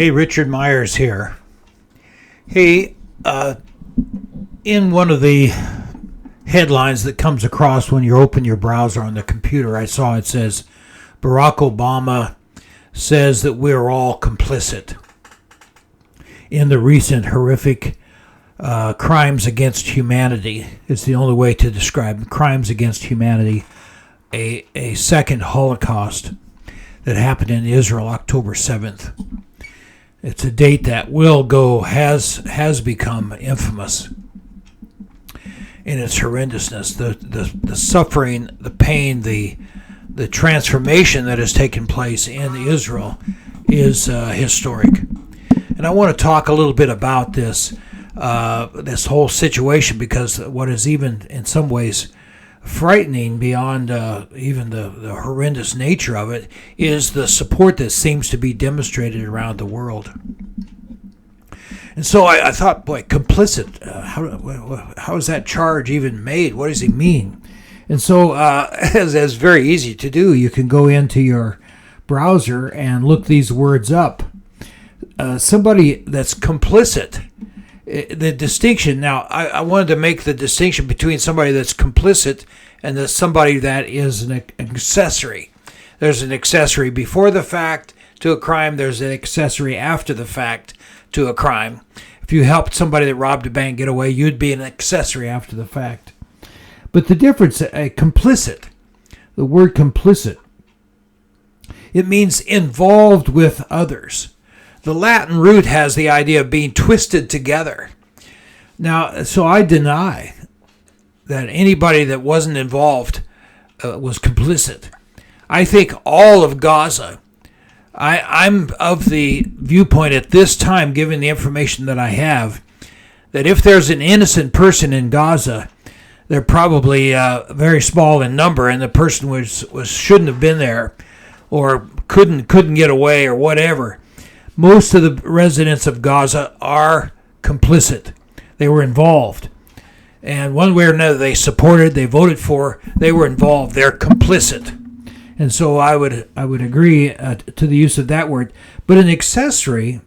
Hey, Richard Myers here. Hey, in one of the headlines that comes across when you open your browser on the computer, I saw it says, Barack Obama says that we're all complicit in the recent horrific crimes against humanity. It's the only way to describe crimes against humanity. A second Holocaust that happened in Israel, October 7th. It's a date that has become infamous in its horrendousness. The suffering, the pain, the transformation that has taken place in Israel is historic. And I want to talk a little bit about this whole situation, because what is even in some ways frightening beyond even the horrendous nature of it is the support that seems to be demonstrated around the world. And so I thought, boy, complicit, how is that charge even made? What does he mean? And so as very easy to do, you can go into your browser and look these words up. Somebody that's complicit. The distinction, now, I wanted to make the distinction between somebody that's complicit and somebody that is an accessory. There's an accessory before the fact to a crime. There's an accessory after the fact to a crime. If you helped somebody that robbed a bank get away, you'd be an accessory after the fact. But the difference, complicit, the word complicit, it means involved with others. The Latin root has the idea of being twisted together. Now, so I deny that anybody that wasn't involved was complicit. I think all of Gaza, I'm of the viewpoint at this time, given the information that I have, that if there's an innocent person in Gaza, they're probably very small in number, and the person shouldn't have been there, or couldn't get away, or whatever. Most of the residents of Gaza are complicit. They were involved. And one way or another, they supported, they voted for, they were involved. They're complicit. And so I would agree to the use of that word. But an accessory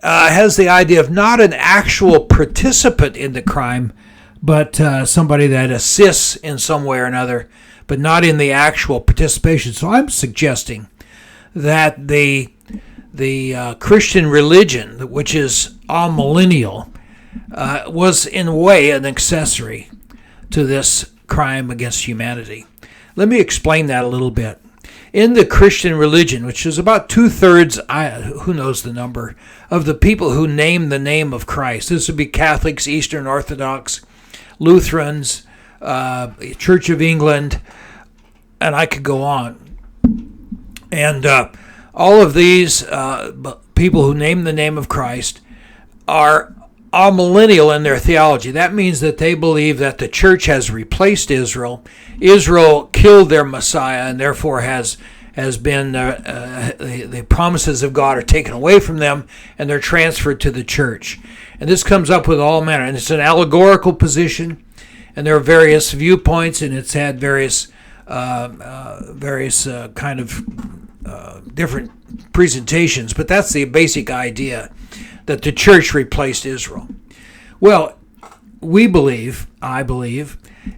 has the idea of not an actual participant in the crime, but somebody that assists in some way or another, but not in the actual participation. So I'm suggesting that the Christian religion, which is amillennial, was in a way an accessory to this crime against humanity. Let me explain that a little bit. In the Christian religion, which is about 2/3, who knows the number, of the people who name the name of Christ. This would be Catholics, Eastern Orthodox, Lutherans, Church of England, and I could go on. And all of these people who name the name of Christ are amillennial in their theology. That means that they believe that the church has replaced Israel. Israel killed their Messiah, and therefore has been the promises of God are taken away from them, and they're transferred to the church. And this comes up with all manner, and it's an allegorical position, and there are various viewpoints, and it's had various kind of different presentations, but that's the basic idea, that the church replaced Israel. Well, I believe,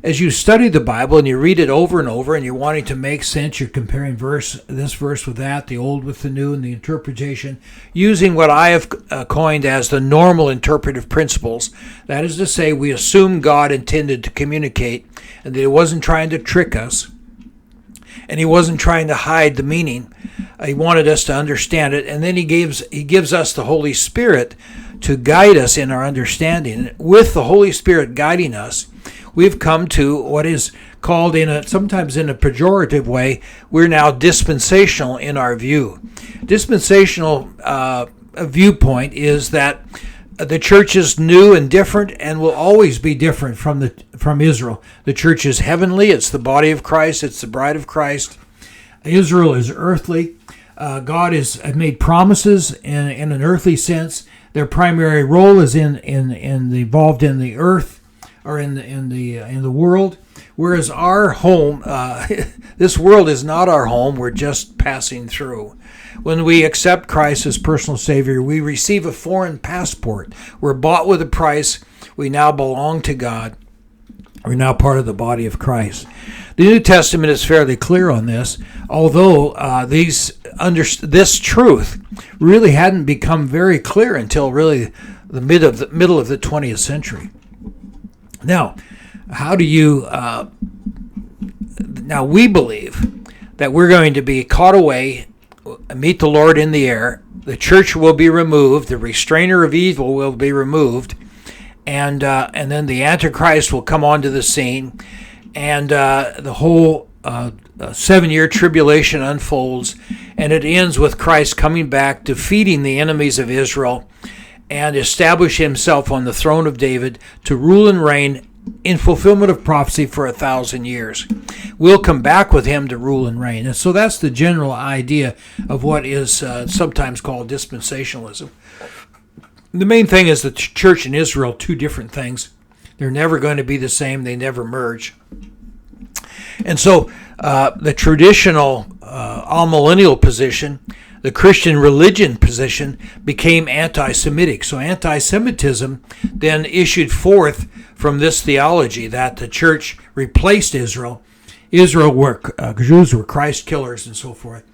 as you study the Bible and you read it over and over and you're wanting to make sense, you're comparing this verse with that, the old with the new, and the interpretation, using what I have coined as the normal interpretive principles. That is to say, we assume God intended to communicate and that he wasn't trying to trick us, and he wasn't trying to hide the meaning. He wanted us to understand it, and then he gives us the Holy Spirit to guide us in our understanding. With the Holy Spirit guiding us, we've come to what is called, sometimes in a pejorative way, we're now dispensational in our view. Dispensational viewpoint is that the church is new and different and will always be different from Israel. The church is heavenly. It's the body of Christ. It's the bride of Christ. Israel is earthly. God has made promises in an earthly sense. Their primary role is involved in the earth, or in the world. Whereas our home, this world is not our home. We're just passing through. When we accept Christ as personal Savior, we receive a foreign passport. We're bought with a price. We now belong to God. We're now part of the body of Christ. The New Testament is fairly clear on this, although this truth really hadn't become very clear until really the middle of the 20th century. Now, how do you... now, we believe that we're going to be caught away, meet the Lord in the air. The church will be removed. The restrainer of evil will be removed. And then the Antichrist will come onto the scene. And the whole 7-year tribulation unfolds. And it ends with Christ coming back, defeating the enemies of Israel, and establish himself on the throne of David to rule and reign in fulfillment of prophecy for 1,000 years. We'll come back with him to rule and reign. And so that's the general idea of what is sometimes called dispensationalism. The main thing is the church and Israel, two different things. They're never going to be the same. They never merge. And so the traditional all-millennial position, the Christian religion position, became anti-Semitic. So anti-Semitism then issued forth from this theology that the church replaced Israel. Jews were Christ killers and so forth.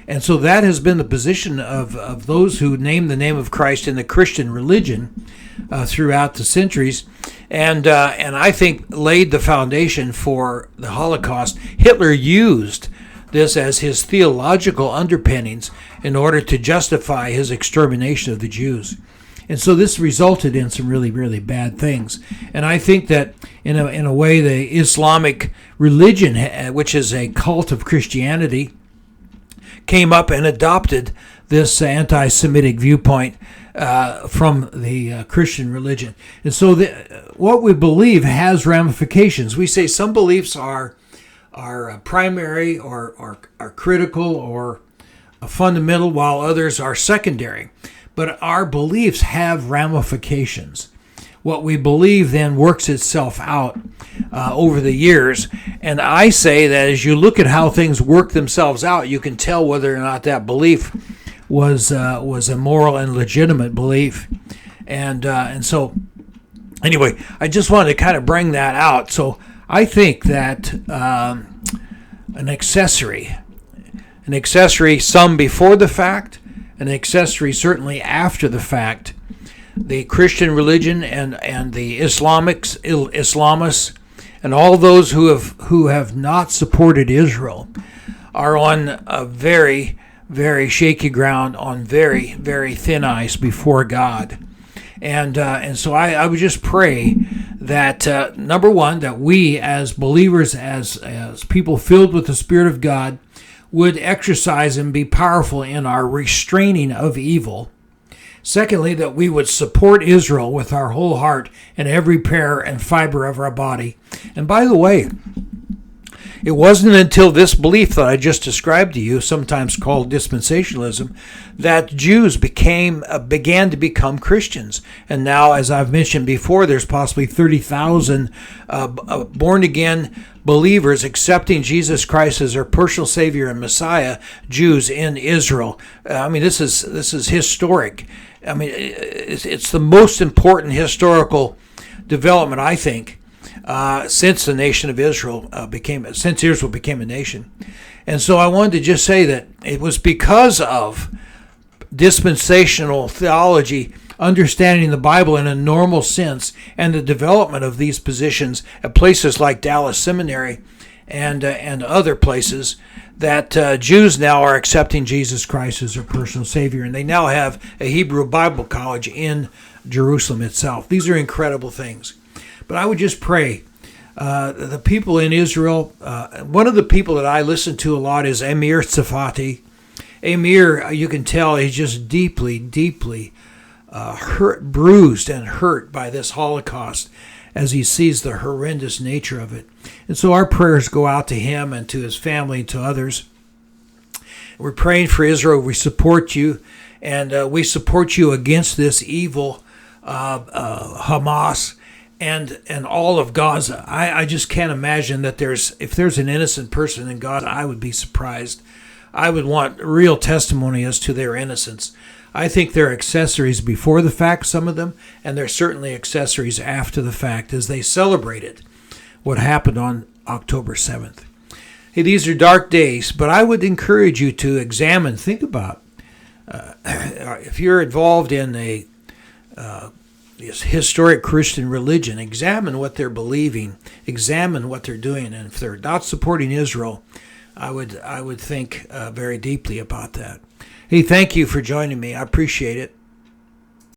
And so that has been the position of those who name the name of Christ in the Christian religion throughout the centuries, and I think laid the foundation for the Holocaust. Hitler used this as his theological underpinnings in order to justify his extermination of the Jews. And so this resulted in some really, really bad things. And I think that in a way the Islamic religion, which is a cult of Christianity, came up and adopted this anti-Semitic viewpoint from the Christian religion. And so what we believe has ramifications. We say some beliefs are primary or are critical or fundamental, while others are secondary. But our beliefs have ramifications. What we believe then works itself out over the years. And I say that as you look at how things work themselves out, you can tell whether or not that belief was a moral and legitimate belief. And so, anyway, I just wanted to kind of bring that out. So I think that an accessory, some before the fact, an accessory certainly after the fact, the Christian religion and the Islamists and all those who have not supported Israel are on a very, very shaky ground, on very, very thin ice before God. And so I would just pray that, number one, that we as believers, as people filled with the Spirit of God, would exercise and be powerful in our restraining of evil. Secondly, that we would support Israel with our whole heart and every hair and fiber of our body. And by the way, it wasn't until this belief that I just described to you, sometimes called dispensationalism, that Jews began to become Christians. And now, as I've mentioned before, there's possibly 30,000 born-again believers accepting Jesus Christ as their personal Savior and Messiah, Jews in Israel. I mean, this is historic. I mean, it's the most important historical development, I think, since the nation of Israel since Israel became a nation. And so I wanted to just say that it was because of dispensational theology, understanding the Bible in a normal sense, and the development of these positions at places like Dallas Seminary and other places, that Jews now are accepting Jesus Christ as their personal Savior, and they now have a Hebrew Bible college in Jerusalem itself. These are incredible things. But I would just pray, the people in Israel, one of the people that I listen to a lot is Amir Tsafati. Amir, you can tell he's just deeply, deeply bruised and hurt by this Holocaust as he sees the horrendous nature of it. And so our prayers go out to him and to his family and to others. We're praying for Israel. We support you, and we support you against this evil Hamas and all of Gaza. I just can't imagine that if there's an innocent person in Gaza, I would be surprised. I would want real testimony as to their innocence. I think they're accessories before the fact, some of them, and they're certainly accessories after the fact as they celebrated what happened on October 7th. Hey, these are dark days, but I would encourage you to examine, think about, if you're involved in a historic Christian religion, examine what they're believing, examine what they're doing, and if they're not supporting Israel, I would think very deeply about that. Hey, thank you for joining me. I appreciate it.